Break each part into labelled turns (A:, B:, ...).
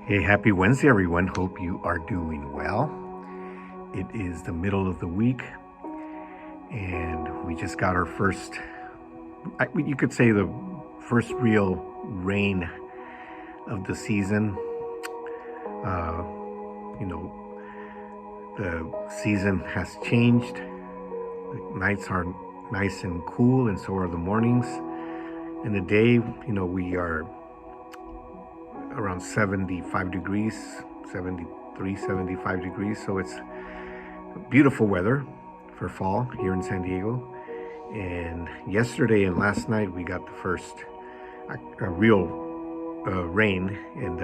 A: Hey, happy Wednesday, everyone. Hope you are doing well. It is the middle of the week, and we just got our first, you could say, the first real rain of the season. Uh, the season has changed. The nights are nice and cool, and so are the mornings. In the day, we are around 75 degrees, 73, 75 degrees. So it's beautiful weather for fall here in San Diego. And yesterday and last night we got the first real rain, and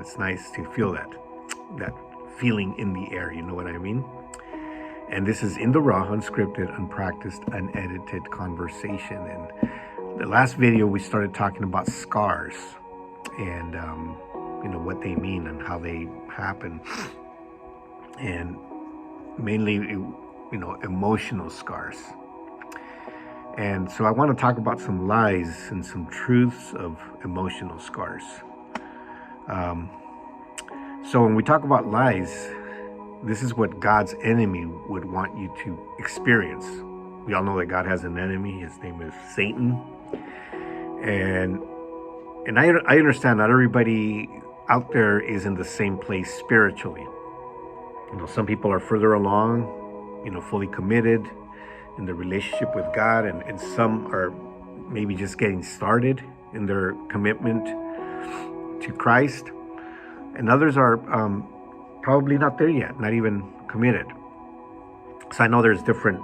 A: it's nice to feel that feeling in the air, you know what I mean? And this is In the Raw, unscripted, unpracticed, unedited conversation. And the last video we started talking about scars and what they mean and how they happen, and mainly emotional scars. And so I want to talk about some lies and some truths of emotional scars. So when we talk about lies, this is what God's enemy would want you to experience. We all know that God has an enemy. His name is Satan. And I understand not everybody out there is in the same place spiritually. Some people are further along, fully committed in their relationship with God, and some are maybe just getting started in their commitment to Christ, and others are probably not there yet, not even committed. So I know there's different,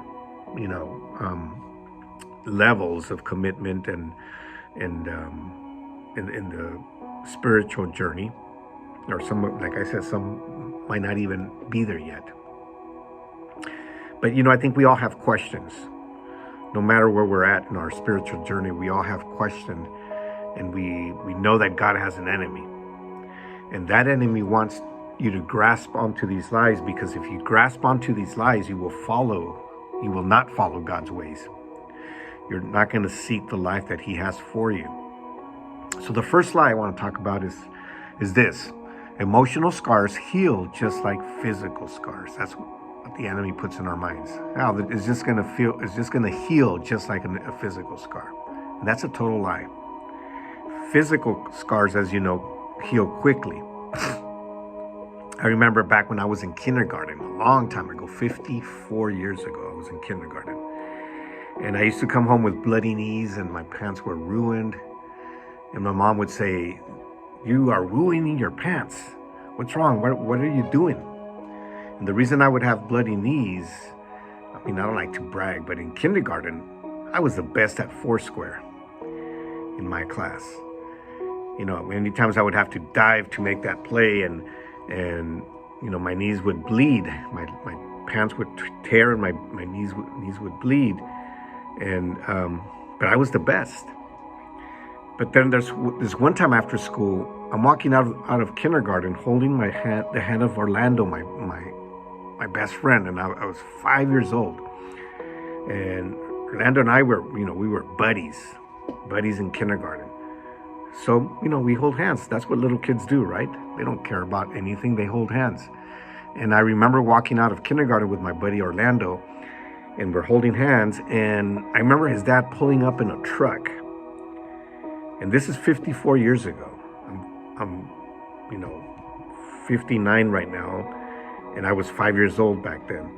A: levels of commitment and in the spiritual journey, or some, like I said, some might not even be there yet. But I think we all have questions. No matter where we're at in our spiritual journey, we all have questions, and we know that God has an enemy, and that enemy wants you to grasp onto these lies, because if you grasp onto these lies, you will not follow God's ways. You're not going to seek the life that He has for you. So the first lie I want to talk about is this: emotional scars heal just like physical scars. That's what the enemy puts in our minds. Now it's just going to heal just like a physical scar. And that's a total lie. Physical scars, as you know, heal quickly. I remember back when I was in kindergarten, a long time ago, 54 years ago, I was in kindergarten. And I used to come home with bloody knees, and my pants were ruined. And my mom would say, "You are ruining your pants. What's wrong? What are you doing?" And the reason I would have bloody knees, I don't like to brag, but in kindergarten, I was the best at Foursquare in my class. Many times I would have to dive to make that play, and my knees would bleed. My pants would tear, and my knees would bleed. And but I was the best. But then there's this one time after school, I'm walking out of kindergarten, holding the hand of Orlando, my best friend, and I was 5 years old. And Orlando and I were, we were buddies in kindergarten. So, we hold hands. That's what little kids do, right? They don't care about anything. They hold hands. And I remember walking out of kindergarten with my buddy Orlando, and we're holding hands. And I remember his dad pulling up in a truck. And this is 54 years ago. I'm 59 right now, and I was 5 years old back then.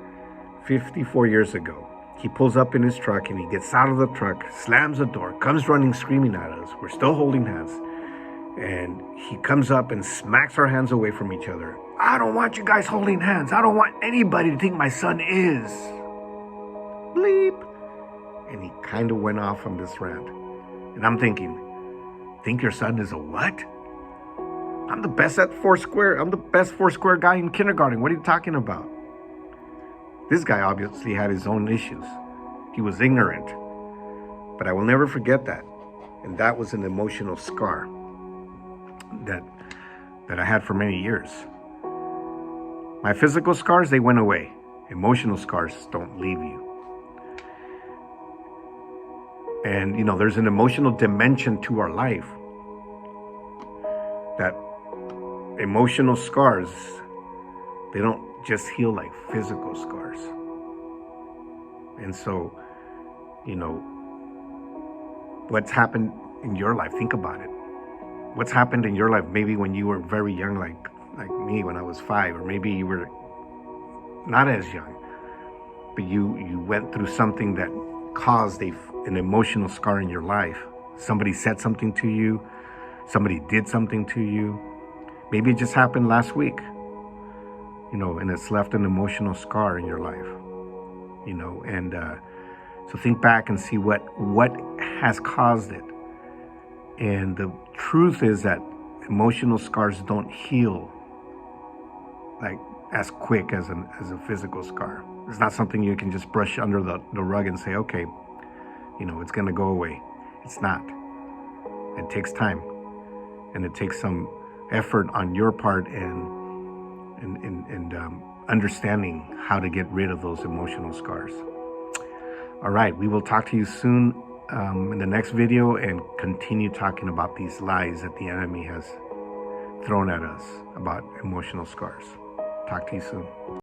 A: 54 years ago. He pulls up in his truck, and he gets out of the truck, slams the door, comes running, screaming at us. We're still holding hands. And he comes up and smacks our hands away from each other. "I don't want you guys holding hands. I don't want anybody to think my son is." Bleep. And he kind of went off on this rant. And I'm thinking, think your son is a what? I'm the best at Foursquare. I'm the best Foursquare guy in kindergarten. What are you talking about? This guy obviously had his own issues. He was ignorant. But I will never forget that. And that was an emotional scar that I had for many years. My physical scars, they went away. Emotional scars don't leave you. And, there's an emotional dimension to our life that emotional scars, they don't just heal like physical scars. And so, you know, what's happened in your life, think about it. What's happened in your life, maybe when you were very young, like me when I was 5, or maybe you were not as young, but you went through something that caused an emotional scar in your life. Somebody said something to you, somebody did something to you. Maybe it just happened last week, you know, and it's left an emotional scar in your life, you know. And so think back and see what has caused it. And the truth is that emotional scars don't heal like as quick as a physical scar. It's not something you can just brush under the rug and say, okay, you know, it's gonna go away. It's not. It takes time, and it takes some effort on your part and understanding how to get rid of those emotional scars. All right, we will talk to you soon in the next video and continue talking about these lies that the enemy has thrown at us about emotional scars. Talk to you soon.